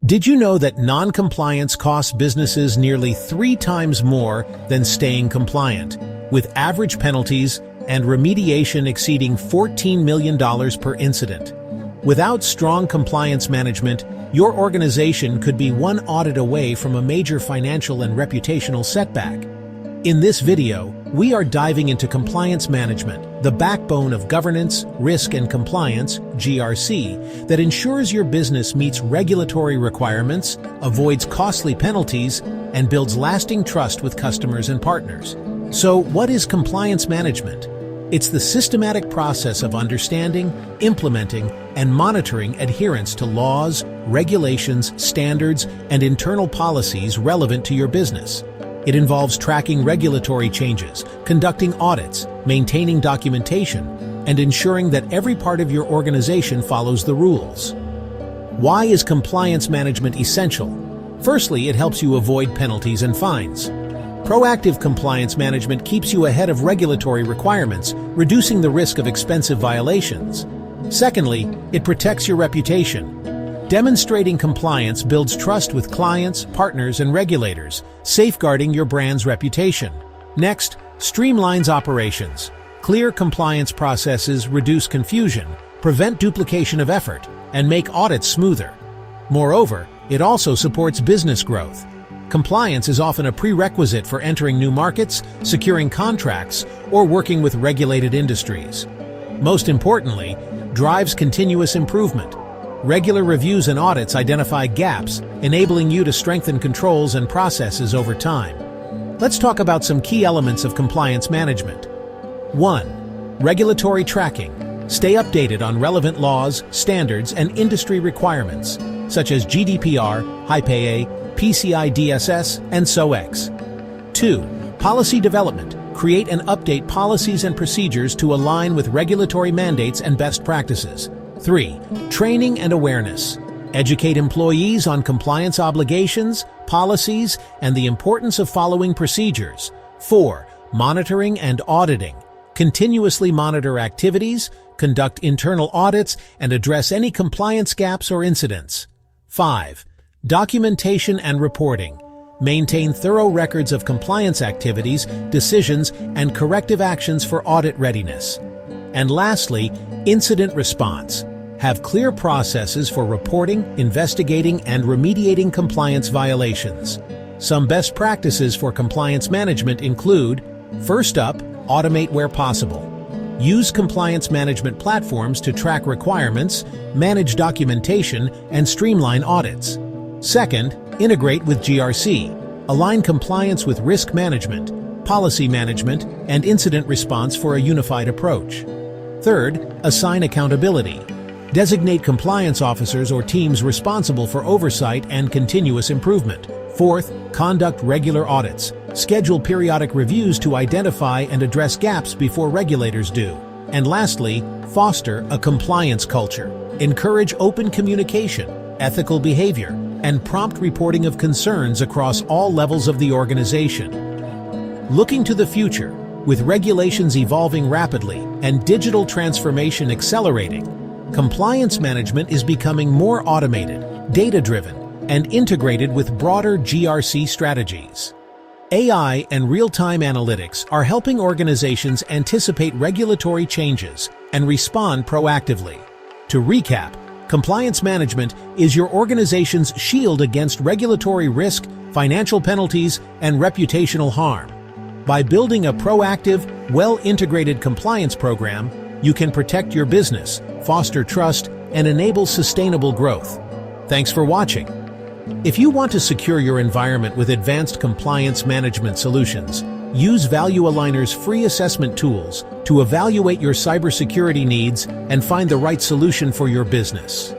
Did you know that non-compliance costs businesses nearly 3 times more than staying compliant, with average penalties and remediation exceeding $14 million per incident? Without strong compliance management, your organization could be one audit away from a major financial and reputational setback. In this video, we are diving into compliance management, the backbone of governance, risk and compliance, GRC, that ensures your business meets regulatory requirements, avoids costly penalties, and builds lasting trust with customers and partners. So, what is compliance management? It's the systematic process of understanding, implementing, and monitoring adherence to laws, regulations, standards, and internal policies relevant to your business. It involves tracking regulatory changes, conducting audits, maintaining documentation, and ensuring that every part of your organization follows the rules. Why is compliance management essential? Firstly, it helps you avoid penalties and fines. Proactive compliance management keeps you ahead of regulatory requirements, reducing the risk of expensive violations. Secondly, it protects your reputation. Demonstrating compliance builds trust with clients, partners, and regulators, safeguarding your brand's reputation. Next, streamlines operations. Clear compliance processes reduce confusion, prevent duplication of effort, and make audits smoother. Moreover, it also supports business growth. Compliance is often a prerequisite for entering new markets, securing contracts, or working with regulated industries. Most importantly, drives continuous improvement. Regular reviews and audits identify gaps, enabling you to strengthen controls and processes over time. Let's talk about some key elements of compliance management. 1. Regulatory tracking. Stay updated on relevant laws, standards, and industry requirements, such as GDPR, HIPAA, PCI DSS, and SOX. 2. Policy development. Create and update policies and procedures to align with regulatory mandates and best practices. 3. Training and awareness. Educate employees on compliance obligations, policies, and the importance of following procedures. 4. Monitoring and auditing. Continuously monitor activities, conduct internal audits, and address any compliance gaps or incidents. 5. Documentation and reporting. Maintain thorough records of compliance activities, decisions, and corrective actions for audit readiness. And lastly, incident response. Have clear processes for reporting, investigating, and remediating compliance violations. Some best practices for compliance management include: first up, automate where possible. Use compliance management platforms to track requirements, manage documentation, and streamline audits. Second, integrate with GRC. Align compliance with risk management, policy management, and incident response for a unified approach. Third, assign accountability. Designate compliance officers or teams responsible for oversight and continuous improvement. Fourth, conduct regular audits. Schedule periodic reviews to identify and address gaps before regulators do. And lastly, foster a compliance culture. Encourage open communication, ethical behavior, and prompt reporting of concerns across all levels of the organization. Looking to the future, with regulations evolving rapidly and digital transformation accelerating, compliance management is becoming more automated, data-driven, and integrated with broader GRC strategies. AI and real-time analytics are helping organizations anticipate regulatory changes and respond proactively. To recap, compliance management is your organization's shield against regulatory risk, financial penalties, and reputational harm. By building a proactive, well-integrated compliance program, you can protect your business, foster trust, and enable sustainable growth. Thanks for watching. If you want to secure your environment with advanced compliance management solutions, use Value Aligner's free assessment tools to evaluate your cybersecurity needs and find the right solution for your business.